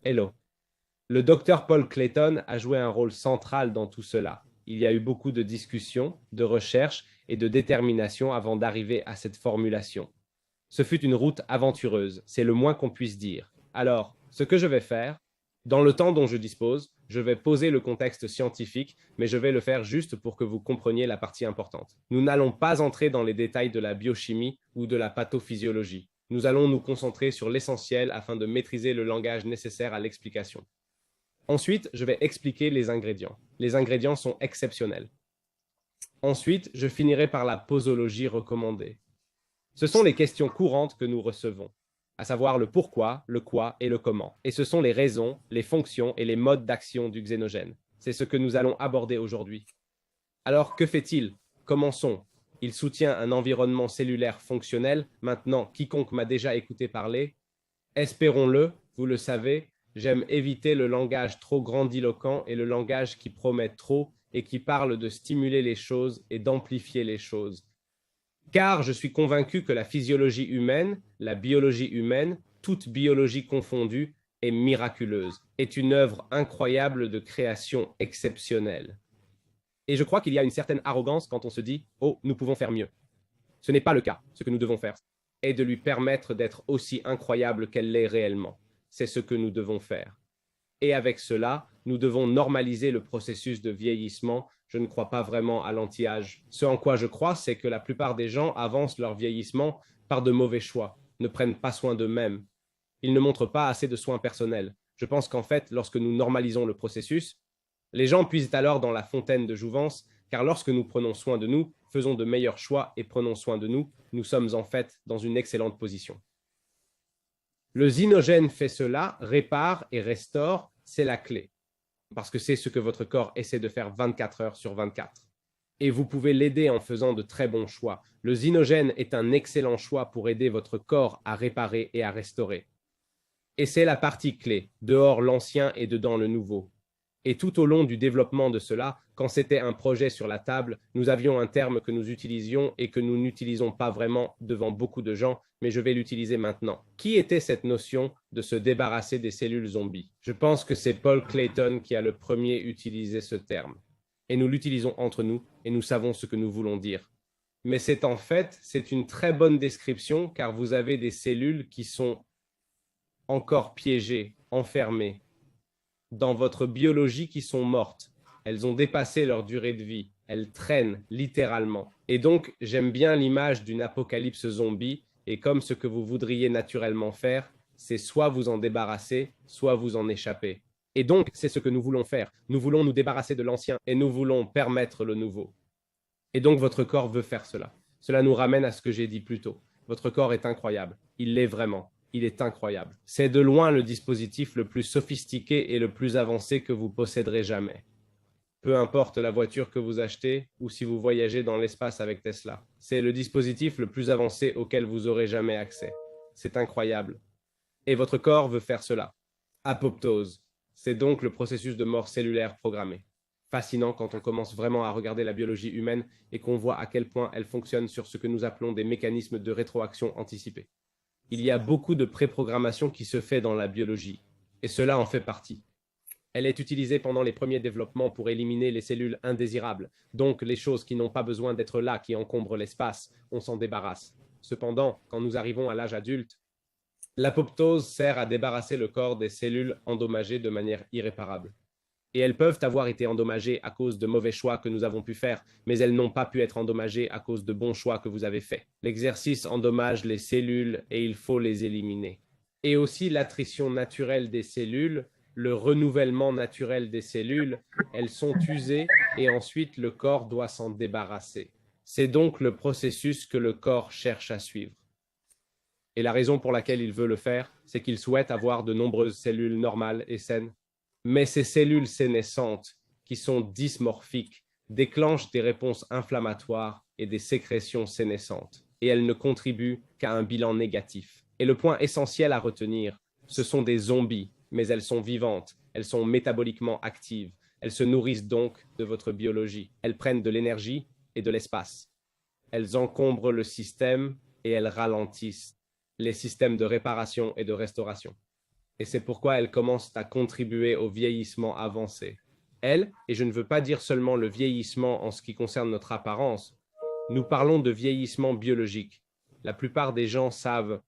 Hello. Le docteur Paul Clayton a joué un rôle central dans tout cela. Il y a eu beaucoup de discussions, de recherches et de détermination avant d'arriver à cette formulation. Ce fut une route aventureuse, c'est le moins qu'on puisse dire. Alors, ce que je vais faire, dans le temps dont je dispose, je vais poser le contexte scientifique, mais je vais le faire juste pour que vous compreniez la partie importante. Nous n'allons pas entrer dans les détails de la biochimie ou de la pathophysiologie. Nous allons nous concentrer sur l'essentiel afin de maîtriser le langage nécessaire à l'explication. Ensuite, je vais expliquer les ingrédients. Les ingrédients sont exceptionnels. Ensuite, je finirai par la posologie recommandée. Ce sont les questions courantes que nous recevons, à savoir le pourquoi, le quoi et le comment. Et ce sont les raisons, les fonctions et les modes d'action du xénogène. C'est ce que nous allons aborder aujourd'hui. Alors, que fait-il? Commençons. Il soutient un environnement cellulaire fonctionnel. Maintenant, quiconque m'a déjà écouté parler, espérons-le, vous le savez, j'aime éviter le langage trop grandiloquent et le langage qui promet trop et qui parle de stimuler les choses et d'amplifier les choses. Car je suis convaincu que la physiologie humaine, la biologie humaine, toute biologie confondue, est miraculeuse, est une œuvre incroyable de création exceptionnelle. Et je crois qu'il y a une certaine arrogance quand on se dit « Oh, nous pouvons faire mieux ». Ce n'est pas le cas. Ce que nous devons faire est de lui permettre d'être aussi incroyable qu'elle l'est réellement. C'est ce que nous devons faire. Et avec cela, nous devons normaliser le processus de vieillissement. Je ne crois pas vraiment à l'anti-âge. Ce en quoi je crois, c'est que la plupart des gens avancent leur vieillissement par de mauvais choix, ne prennent pas soin d'eux-mêmes. Ils ne montrent pas assez de soins personnels. Je pense qu'en fait, lorsque nous normalisons le processus, les gens puisent alors dans la fontaine de jouvence, car lorsque nous prenons soin de nous, faisons de meilleurs choix et prenons soin de nous, nous sommes en fait dans une excellente position. Le zynogène fait cela, répare et restaure, c'est la clé, parce que c'est ce que votre corps essaie de faire 24 heures sur 24. Et vous pouvez l'aider en faisant de très bons choix. Le zynogène est un excellent choix pour aider votre corps à réparer et à restaurer. Et c'est la partie clé, dehors l'ancien et dedans le nouveau. Et tout au long du développement de cela, quand c'était un projet sur la table, nous avions un terme que nous utilisions et que nous n'utilisons pas vraiment devant beaucoup de gens, mais je vais l'utiliser maintenant. Qui était cette notion de se débarrasser des cellules zombies? Je pense que c'est Paul Clayton qui a le premier utilisé ce terme. Et nous l'utilisons entre nous et nous savons ce que nous voulons dire. Mais c'est une très bonne description car vous avez des cellules qui sont encore piégées, enfermées, dans votre biologie qui sont mortes. Elles ont dépassé leur durée de vie. Elles traînent littéralement. Et donc, j'aime bien l'image d'une apocalypse zombie. Et comme ce que vous voudriez naturellement faire, c'est soit vous en débarrasser, soit vous en échapper. Et donc, c'est ce que nous voulons faire. Nous voulons nous débarrasser de l'ancien et nous voulons permettre le nouveau. Et donc, votre corps veut faire cela. Cela nous ramène à ce que j'ai dit plus tôt. Votre corps est incroyable. Il l'est vraiment. Il est incroyable. C'est de loin le dispositif le plus sophistiqué et le plus avancé que vous posséderez jamais. Peu importe la voiture que vous achetez ou si vous voyagez dans l'espace avec Tesla. C'est le dispositif le plus avancé auquel vous aurez jamais accès. C'est incroyable. Et votre corps veut faire cela. Apoptose. C'est donc le processus de mort cellulaire programmée. Fascinant quand on commence vraiment à regarder la biologie humaine et qu'on voit à quel point elle fonctionne sur ce que nous appelons des mécanismes de rétroaction anticipée. Il y a beaucoup de préprogrammation qui se fait dans la biologie, et cela en fait partie. Elle est utilisée pendant les premiers développements pour éliminer les cellules indésirables, donc les choses qui n'ont pas besoin d'être là, qui encombrent l'espace, on s'en débarrasse. Cependant, quand nous arrivons à l'âge adulte, l'apoptose sert à débarrasser le corps des cellules endommagées de manière irréparable. Et elles peuvent avoir été endommagées à cause de mauvais choix que nous avons pu faire, mais elles n'ont pas pu être endommagées à cause de bons choix que vous avez faits. L'exercice endommage les cellules et il faut les éliminer. Et aussi l'attrition naturelle des cellules, le renouvellement naturel des cellules, elles sont usées et ensuite le corps doit s'en débarrasser. C'est donc le processus que le corps cherche à suivre. Et la raison pour laquelle il veut le faire, c'est qu'il souhaite avoir de nombreuses cellules normales et saines. Mais ces cellules sénescentes, qui sont dysmorphiques, déclenchent des réponses inflammatoires et des sécrétions sénescentes. Et elles ne contribuent qu'à un bilan négatif. Et le point essentiel à retenir, ce sont des zombies, mais elles sont vivantes, elles sont métaboliquement actives, elles se nourrissent donc de votre biologie. Elles prennent de l'énergie et de l'espace. Elles encombrent le système et elles ralentissent les systèmes de réparation et de restauration. et c'est pourquoi elles commencent à contribuer au vieillissement avancé. Elles, et je ne veux pas dire seulement le vieillissement en ce qui concerne notre apparence, nous parlons de vieillissement biologique. La plupart des gens savent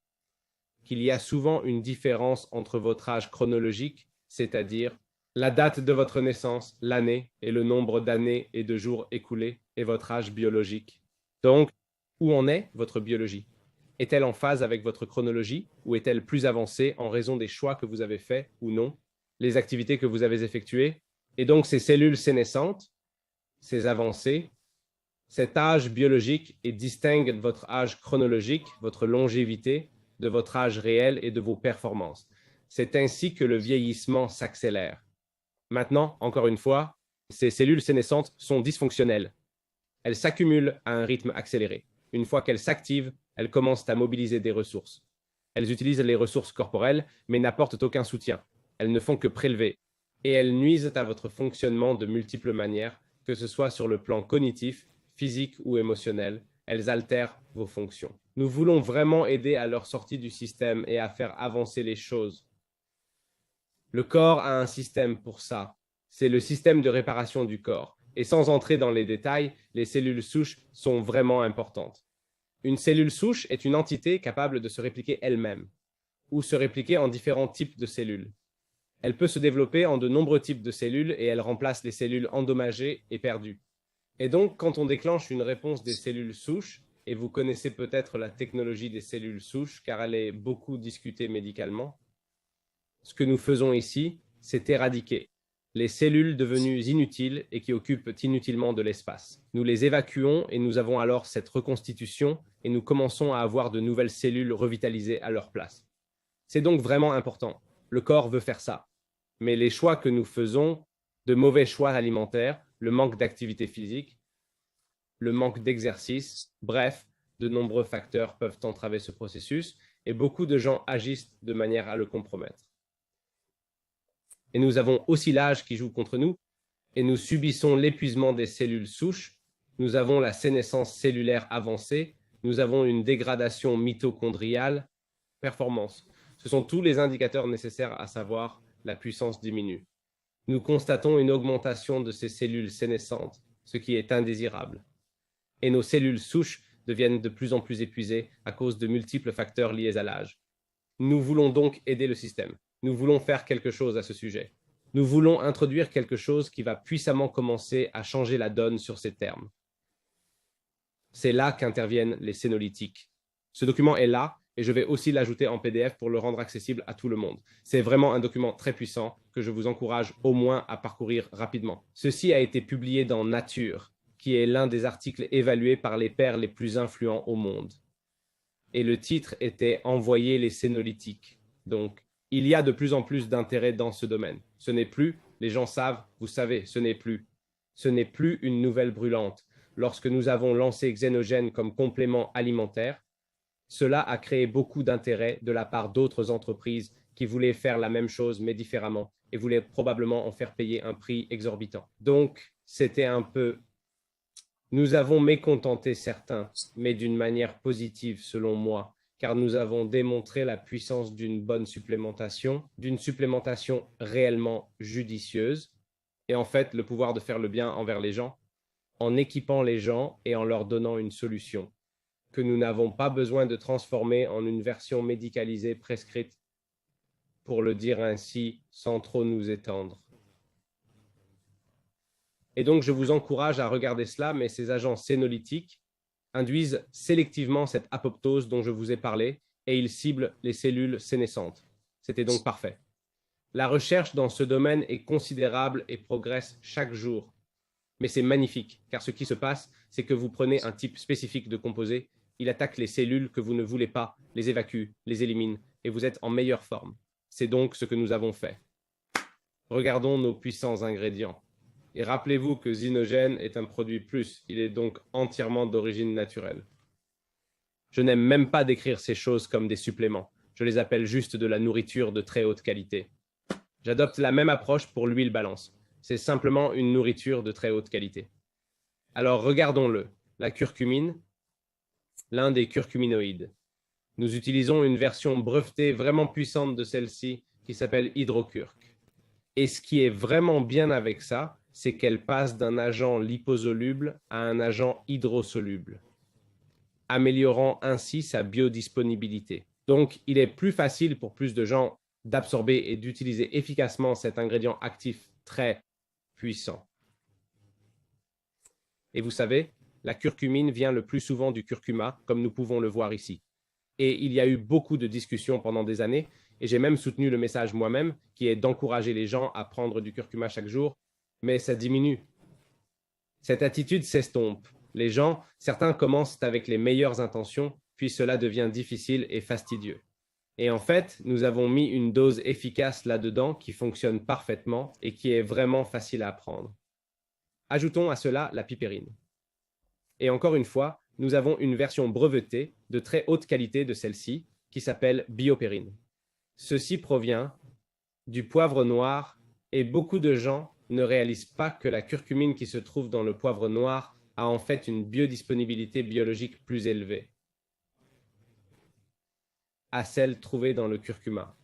qu'il y a souvent une différence entre votre âge chronologique, c'est-à-dire la date de votre naissance, l'année et le nombre d'années et de jours écoulés, et votre âge biologique. Donc, où en est votre biologie? Est-elle en phase avec votre chronologie ou est-elle plus avancée en raison des choix que vous avez faits ou non, les activités que vous avez effectuées? Et donc, ces cellules sénescentes, ces avancées, cet âge biologique et distingue votre âge chronologique, votre longévité, de votre âge réel et de vos performances. C'est ainsi que le vieillissement s'accélère. Maintenant, encore une fois, ces cellules sénescentes sont dysfonctionnelles. Elles s'accumulent à un rythme accéléré. Une fois qu'elles s'activent, elles commencent à mobiliser des ressources. Elles utilisent les ressources corporelles, mais n'apportent aucun soutien. Elles ne font que prélever. Et elles nuisent à votre fonctionnement de multiples manières, que ce soit sur le plan cognitif, physique ou émotionnel. Elles altèrent vos fonctions. Nous voulons vraiment aider à leur sortie du système et à faire avancer les choses. Le corps a un système pour ça. C'est le système de réparation du corps. Et sans entrer dans les détails, les cellules souches sont vraiment importantes. Une cellule souche est une entité capable de se répliquer elle-même ou se répliquer en différents types de cellules. Elle peut se développer en de nombreux types de cellules et elle remplace les cellules endommagées et perdues. Et donc, quand on déclenche une réponse des cellules souches, et vous connaissez peut-être la technologie des cellules souches car elle est beaucoup discutée médicalement, ce que nous faisons ici, c'est éradiquer les cellules devenues inutiles et qui occupent inutilement de l'espace. Nous les évacuons et nous avons alors cette reconstitution et nous commençons à avoir de nouvelles cellules revitalisées à leur place. C'est donc vraiment important. Le corps veut faire ça. Mais les choix que nous faisons, de mauvais choix alimentaires, le manque d'activité physique, le manque d'exercice, bref, de nombreux facteurs peuvent entraver ce processus et beaucoup de gens agissent de manière à le compromettre. Et nous avons aussi l'âge qui joue contre nous, et nous subissons l'épuisement des cellules souches, nous avons la sénescence cellulaire avancée, nous avons une dégradation mitochondriale, performance. Ce sont tous les indicateurs nécessaires à savoir la puissance diminue. Nous constatons une augmentation de ces cellules sénescentes, ce qui est indésirable. Et nos cellules souches deviennent de plus en plus épuisées à cause de multiples facteurs liés à l'âge. Nous voulons donc aider le système. Nous voulons faire quelque chose à ce sujet. Nous voulons introduire quelque chose qui va puissamment commencer à changer la donne sur ces termes. C'est là qu'interviennent les sénolytiques. Ce document est là et je vais aussi l'ajouter en PDF pour le rendre accessible à tout le monde. C'est vraiment un document très puissant que je vous encourage au moins à parcourir rapidement. Ceci a été publié dans Nature, qui est l'un des articles évalués par les pairs les plus influents au monde. Et le titre était « Envoyer les sénolytiques ». Donc, il y a de plus en plus d'intérêt dans ce domaine. Ce n'est plus, les gens savent, vous savez, ce n'est plus. Ce n'est plus une nouvelle brûlante. Lorsque nous avons lancé Xénogène comme complément alimentaire, cela a créé beaucoup d'intérêt de la part d'autres entreprises qui voulaient faire la même chose mais différemment et voulaient probablement en faire payer un prix exorbitant. Donc, c'était un peu... Nous avons mécontenté certains, mais d'une manière positive selon moi, car nous avons démontré la puissance d'une bonne supplémentation, d'une supplémentation réellement judicieuse, et en fait le pouvoir de faire le bien envers les gens, en équipant les gens et en leur donnant une solution, que nous n'avons pas besoin de transformer en une version médicalisée prescrite, pour le dire ainsi, sans trop nous étendre. Et donc, je vous encourage à regarder cela, mais ces agents sénolytiques induisent sélectivement cette apoptose dont je vous ai parlé et ils ciblent les cellules sénescentes. C'était donc parfait. La recherche dans ce domaine est considérable et progresse chaque jour. Mais c'est magnifique, car ce qui se passe, c'est que vous prenez un type spécifique de composé, il attaque les cellules que vous ne voulez pas, les évacue, les élimine, et vous êtes en meilleure forme. C'est donc ce que nous avons fait. Regardons nos puissants ingrédients. Et rappelez-vous que Xénogène est un produit plus, il est donc entièrement d'origine naturelle. Je n'aime même pas décrire ces choses comme des suppléments, je les appelle juste de la nourriture de très haute qualité. J'adopte la même approche pour l'huile balance, c'est simplement une nourriture de très haute qualité. Alors regardons-le, la curcumine, l'un des curcuminoïdes. Nous utilisons une version brevetée vraiment puissante de celle-ci qui s'appelle hydrocurcuma. Et ce qui est vraiment bien avec ça, c'est qu'elle passe d'un agent liposoluble à un agent hydrosoluble, améliorant ainsi sa biodisponibilité. Donc, il est plus facile pour plus de gens d'absorber et d'utiliser efficacement cet ingrédient actif très puissant. Et vous savez, la curcumine vient le plus souvent du curcuma, comme nous pouvons le voir ici. Et il y a eu beaucoup de discussions pendant des années, et j'ai même soutenu le message moi-même, qui est d'encourager les gens à prendre du curcuma chaque jour, mais ça diminue. Cette attitude s'estompe. Les gens, certains commencent avec les meilleures intentions, puis cela devient difficile et fastidieux. Et en fait, nous avons mis une dose efficace là-dedans qui fonctionne parfaitement et qui est vraiment facile à prendre. Ajoutons à cela la pipérine. Et encore une fois, nous avons une version brevetée de très haute qualité de celle-ci qui s'appelle biopérine. Ceci provient du poivre noir et beaucoup de gens ne réalisent pas que la curcumine qui se trouve dans le poivre noir a en fait une biodisponibilité biologique plus élevée à celle trouvée dans le curcuma.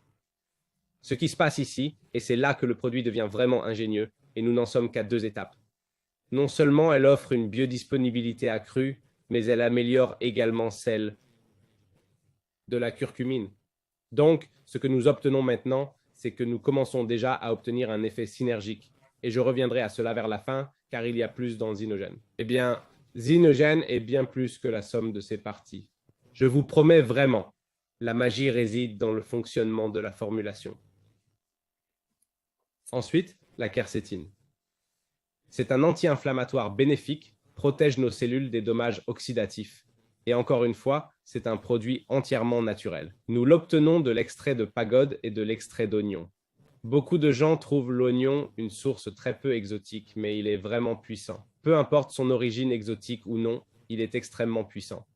Ce qui se passe ici, et c'est là que le produit devient vraiment ingénieux, et nous n'en sommes qu'à 2 étapes. Non seulement elle offre une biodisponibilité accrue, mais elle améliore également celle de la curcumine. Donc, ce que nous obtenons maintenant, c'est que nous commençons déjà à obtenir un effet synergique. Et je reviendrai à cela vers la fin, car il y a plus dans Zinogène. Eh bien, Zinogène est bien plus que la somme de ses parties. Je vous promets vraiment, la magie réside dans le fonctionnement de la formulation. Ensuite, la quercétine. C'est un anti-inflammatoire bénéfique, protège nos cellules des dommages oxydatifs. Et encore une fois, c'est un produit entièrement naturel. Nous l'obtenons de l'extrait de pagode et de l'extrait d'oignon. Beaucoup de gens trouvent l'oignon une source très peu exotique, mais il est vraiment puissant. Peu importe son origine exotique ou non, il est extrêmement puissant.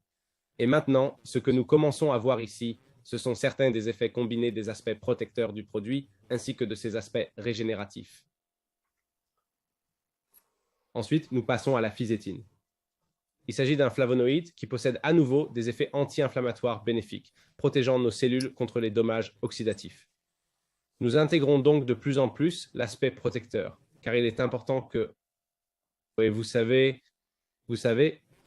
Et maintenant, ce que nous commençons à voir ici, ce sont certains des effets combinés des aspects protecteurs du produit, ainsi que de ses aspects régénératifs. Ensuite, nous passons à la physétine. Il s'agit d'un flavonoïde qui possède à nouveau des effets anti-inflammatoires bénéfiques, protégeant nos cellules contre les dommages oxydatifs. Nous intégrons donc de plus en plus l'aspect protecteur, car il est important que, et vous savez,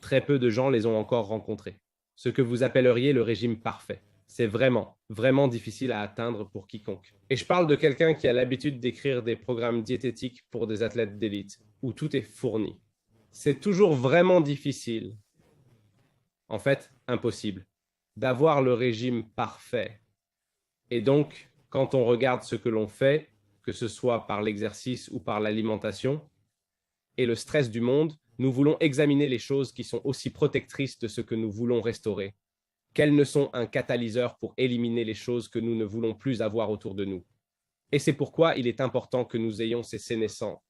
très peu de gens les ont encore rencontrés. Ce que vous appelleriez le régime parfait. C'est vraiment, vraiment difficile à atteindre pour quiconque. Et je parle de quelqu'un qui a l'habitude d'écrire des programmes diététiques pour des athlètes d'élite, où tout est fourni. C'est toujours vraiment difficile, en fait impossible, d'avoir le régime parfait. Et donc, quand on regarde ce que l'on fait, que ce soit par l'exercice ou par l'alimentation, et le stress du monde, nous voulons examiner les choses qui sont aussi protectrices de ce que nous voulons restaurer, qu'elles ne sont un catalyseur pour éliminer les choses que nous ne voulons plus avoir autour de nous. Et c'est pourquoi il est important que nous ayons ces sénescents,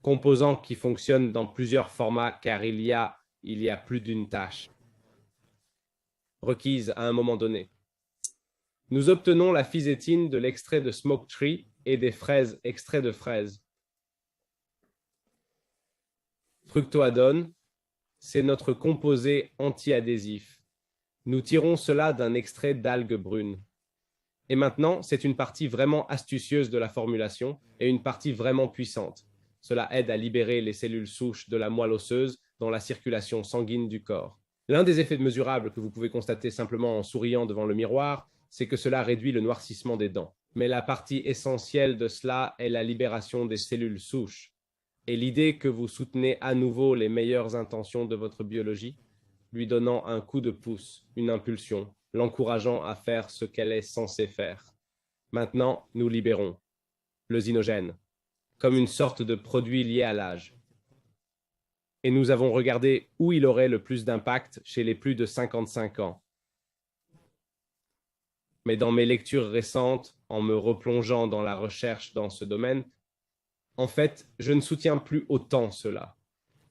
composants qui fonctionnent dans plusieurs formats, car il y a plus d'une tâche requise à un moment donné. Nous obtenons la physétine de l'extrait de smoke tree et des fraises, extraits de fraises. Fructoadone, c'est notre composé anti-adhésif. Nous tirons cela d'un extrait d'algues brunes. Et maintenant, c'est une partie vraiment astucieuse de la formulation et une partie vraiment puissante. Cela aide à libérer les cellules souches de la moelle osseuse dans la circulation sanguine du corps. L'un des effets mesurables que vous pouvez constater simplement en souriant devant le miroir, c'est que cela réduit le noircissement des dents. Mais la partie essentielle de cela est la libération des cellules souches. Et l'idée que vous soutenez à nouveau les meilleures intentions de votre biologie, lui donnant un coup de pouce, une impulsion, l'encourageant à faire ce qu'elle est censée faire. Maintenant, nous libérons le zinogène, comme une sorte de produit lié à l'âge. Et nous avons regardé où il aurait le plus d'impact chez les plus de 55 ans. Mais dans mes lectures récentes, en me replongeant dans la recherche dans ce domaine, en fait, je ne soutiens plus autant cela.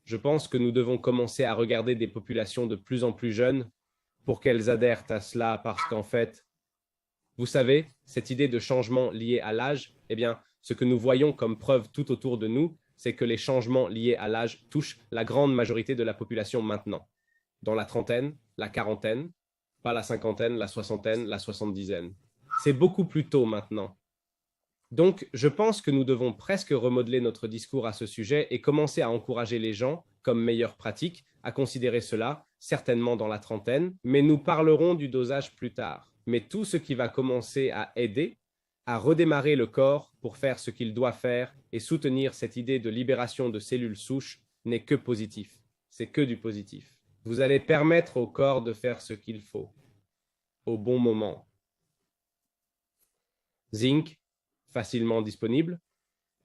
Je pense que nous devons commencer à regarder des populations de plus en plus jeunes pour qu'elles adhèrent à cela, parce qu'en fait, vous savez, cette idée de changement lié à l'âge, eh bien, ce que nous voyons comme preuve tout autour de nous, c'est que les changements liés à l'âge touchent la grande majorité de la population maintenant. Dans la trentaine, la quarantaine, pas la cinquantaine, la soixantaine, la soixante-dizaine. C'est beaucoup plus tôt maintenant. Donc, je pense que nous devons presque remodeler notre discours à ce sujet et commencer à encourager les gens, comme meilleure pratique, à considérer cela, certainement dans la trentaine, mais nous parlerons du dosage plus tard. Mais tout ce qui va commencer à aider, à redémarrer le corps pour faire ce qu'il doit faire et soutenir cette idée de libération de cellules souches n'est que positif. C'est que du positif. Vous allez permettre au corps de faire ce qu'il faut, au bon moment. Zinc, facilement disponible,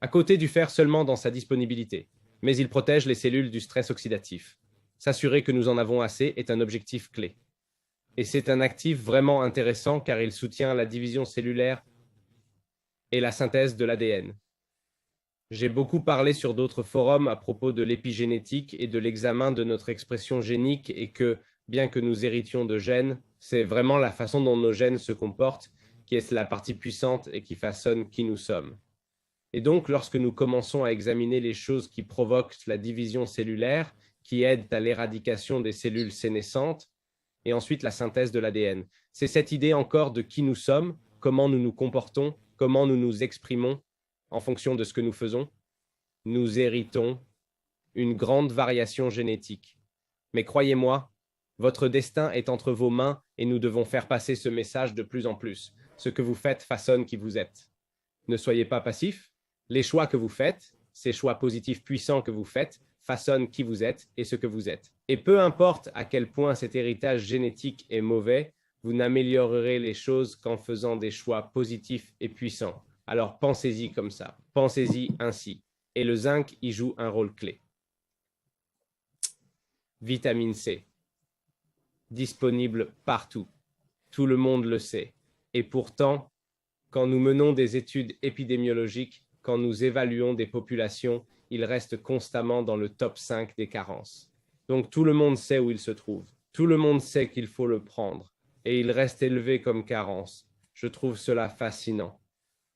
à côté du fer seulement dans sa disponibilité, mais il protège les cellules du stress oxydatif. S'assurer que nous en avons assez est un objectif clé. Et c'est un actif vraiment intéressant car il soutient la division cellulaire et la synthèse de l'ADN. J'ai beaucoup parlé sur d'autres forums à propos de l'épigénétique et de l'examen de notre expression génique et que, bien que nous héritions de gènes, c'est vraiment la façon dont nos gènes se comportent qui est la partie puissante et qui façonne qui nous sommes. Et donc, lorsque nous commençons à examiner les choses qui provoquent la division cellulaire, qui aident à l'éradication des cellules sénescentes, et ensuite la synthèse de l'ADN, c'est cette idée encore de qui nous sommes, comment nous nous comportons, comment nous nous exprimons en fonction de ce que nous faisons. Nous héritons une grande variation génétique. Mais croyez-moi, votre destin est entre vos mains et nous devons faire passer ce message de plus en plus. Ce que vous faites façonne qui vous êtes. Ne soyez pas passifs. Les choix que vous faites, ces choix positifs puissants que vous faites, façonnent qui vous êtes et ce que vous êtes. Et peu importe à quel point cet héritage génétique est mauvais, vous n'améliorerez les choses qu'en faisant des choix positifs et puissants. Alors pensez-y comme ça, pensez-y ainsi. Et le zinc y joue un rôle clé. Vitamine C, disponible partout. Tout le monde le sait. Et pourtant, quand nous menons des études épidémiologiques, quand nous évaluons des populations, il reste constamment dans le top 5 des carences. Donc tout le monde sait où il se trouve. Tout le monde sait qu'il faut le prendre. Et il reste élevé comme carence. Je trouve cela fascinant.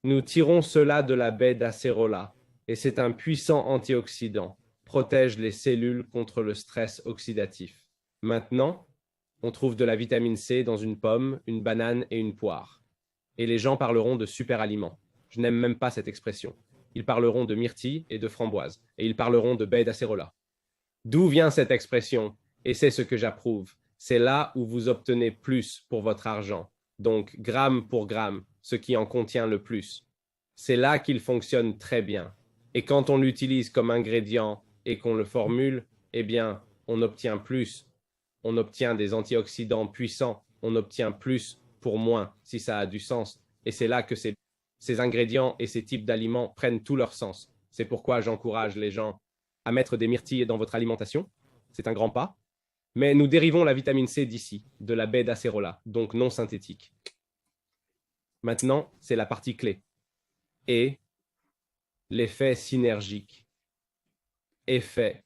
Nous tirons cela de la baie d'acérola. Et c'est un puissant antioxydant. Protège les cellules contre le stress oxydatif. Maintenant, on trouve de la vitamine C dans une pomme, une banane et une poire. Et les gens parleront de super aliments. Je n'aime même pas cette expression. Ils parleront de myrtille et de framboise. Et ils parleront de baie d'acérola. D'où vient cette expression? Et c'est ce que j'approuve. C'est là où vous obtenez plus pour votre argent. Donc, gramme pour gramme, ce qui en contient le plus. C'est là qu'il fonctionne très bien. Et quand on l'utilise comme ingrédient et qu'on le formule, eh bien, on obtient plus. On obtient des antioxydants puissants. On obtient plus pour moins, si ça a du sens. Et c'est là que ces ingrédients et ces types d'aliments prennent tout leur sens. C'est pourquoi j'encourage les gens à mettre des myrtilles dans votre alimentation. C'est un grand pas. Mais nous dérivons la vitamine C d'ici, de la baie d'acérola, donc non synthétique. Maintenant, c'est la partie clé. Et l'effet synergique. Effet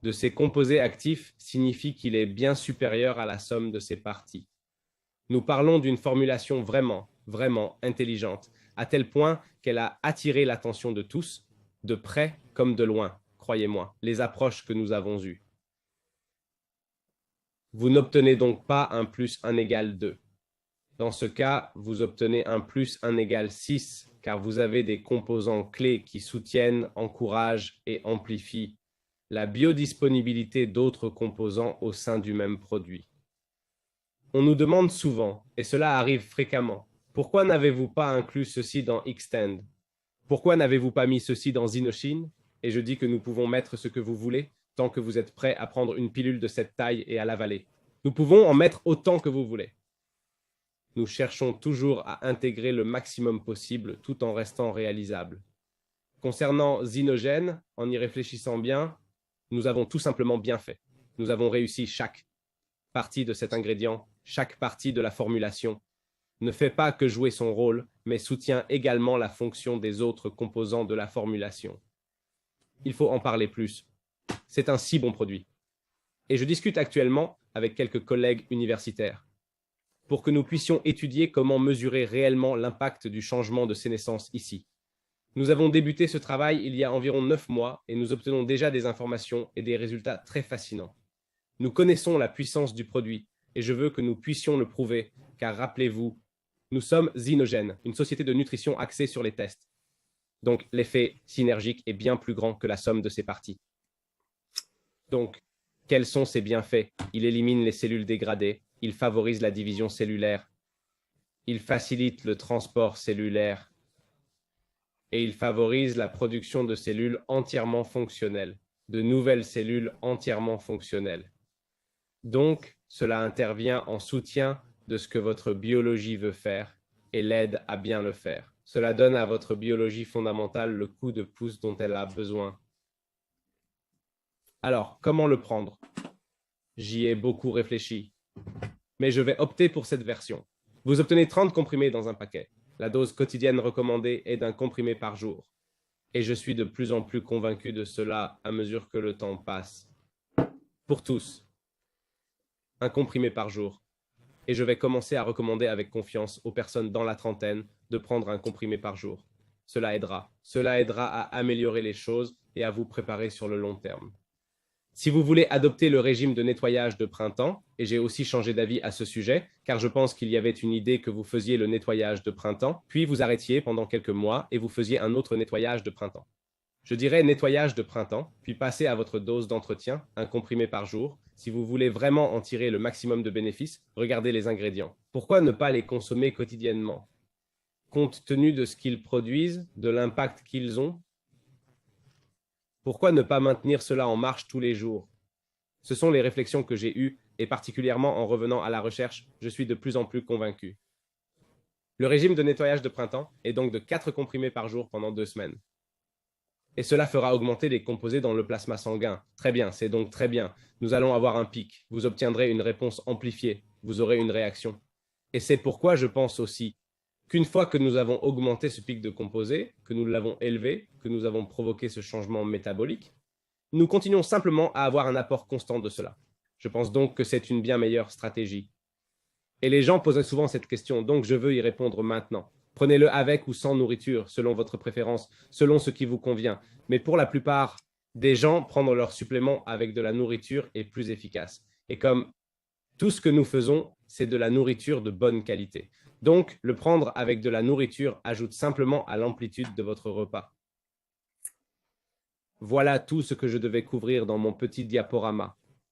de ces composés actifs signifie qu'il est bien supérieur à la somme de ses parties. Nous parlons d'une formulation vraiment, vraiment intelligente, à tel point qu'elle a attiré l'attention de tous, de près comme de loin, croyez-moi, les approches que nous avons eues. Vous n'obtenez donc pas un plus 1 égale 2. Dans ce cas, vous obtenez un plus 1 égale 6, car vous avez des composants clés qui soutiennent, encouragent et amplifient la biodisponibilité d'autres composants au sein du même produit. On nous demande souvent, et cela arrive fréquemment, pourquoi n'avez-vous pas inclus ceci dans Xtend? Pourquoi n'avez-vous pas mis ceci dans Zinoshin? Et je dis que nous pouvons mettre ce que vous voulez, tant que vous êtes prêt à prendre une pilule de cette taille et à l'avaler. Nous pouvons en mettre autant que vous voulez. Nous cherchons toujours à intégrer le maximum possible tout en restant réalisable. Concernant Zinogène, en y réfléchissant bien, nous avons tout simplement bien fait. Nous avons réussi chaque partie de cet ingrédient, chaque partie de la formulation. Ne fait pas que jouer son rôle, mais soutient également la fonction des autres composants de la formulation. Il faut en parler plus. C'est un si bon produit. Et je discute actuellement avec quelques collègues universitaires pour que nous puissions étudier comment mesurer réellement l'impact du changement de sénescence ici. Nous avons débuté ce travail il y a environ 9 mois et nous obtenons déjà des informations et des résultats très fascinants. Nous connaissons la puissance du produit et je veux que nous puissions le prouver, car rappelez-vous, Nous sommes Zynogen, une société de nutrition axée sur les tests. Donc, l'effet synergique est bien plus grand que la somme de ses parties. Donc, quels sont ses bienfaits? Il élimine les cellules dégradées, il favorise la division cellulaire, il facilite le transport cellulaire et il favorise la production de cellules entièrement fonctionnelles, de nouvelles cellules entièrement fonctionnelles. Donc, cela intervient en soutien de ce que votre biologie veut faire et l'aide à bien le faire. Cela donne à votre biologie fondamentale le coup de pouce dont elle a besoin. Alors, comment le prendre? J'y ai beaucoup réfléchi, mais je vais opter pour cette version. Vous obtenez 30 comprimés dans un paquet. La dose quotidienne recommandée est d'un comprimé par jour. Et je suis de plus en plus convaincu de cela à mesure que le temps passe. Pour tous, un comprimé par jour. Et je vais commencer à recommander avec confiance aux personnes dans la trentaine de prendre un comprimé par jour. Cela aidera. Cela aidera à améliorer les choses et à vous préparer sur le long terme. Si vous voulez adopter le régime de nettoyage de printemps, et j'ai aussi changé d'avis à ce sujet, car je pense qu'il y avait une idée que vous faisiez le nettoyage de printemps, puis vous arrêtiez pendant quelques mois et vous faisiez un autre nettoyage de printemps. Je dirais nettoyage de printemps, puis passez à votre dose d'entretien, un comprimé par jour. Si vous voulez vraiment en tirer le maximum de bénéfices, regardez les ingrédients. Pourquoi ne pas les consommer quotidiennement? Compte tenu de ce qu'ils produisent, de l'impact qu'ils ont, pourquoi ne pas maintenir cela en marche tous les jours? Ce sont les réflexions que j'ai eues, et particulièrement en revenant à la recherche, je suis de plus en plus convaincu. Le régime de nettoyage de printemps est donc de 4 comprimés par jour pendant 2 semaines. Et cela fera augmenter les composés dans le plasma sanguin. Très bien, c'est donc très bien. Nous allons avoir un pic. Vous obtiendrez une réponse amplifiée. Vous aurez une réaction. Et c'est pourquoi je pense aussi qu'une fois que nous avons augmenté ce pic de composés, que nous l'avons élevé, que nous avons provoqué ce changement métabolique, nous continuons simplement à avoir un apport constant de cela. Je pense donc que c'est une bien meilleure stratégie. Et les gens posaient souvent cette question, donc je veux y répondre maintenant. Prenez-le avec ou sans nourriture, selon votre préférence, selon ce qui vous convient. Mais pour la plupart des gens, prendre leur supplément avec de la nourriture est plus efficace. Et comme tout ce que nous faisons, c'est de la nourriture de bonne qualité. Donc, le prendre avec de la nourriture ajoute simplement à l'amplitude de votre repas. Voilà tout ce que je devais couvrir dans mon petit diaporama.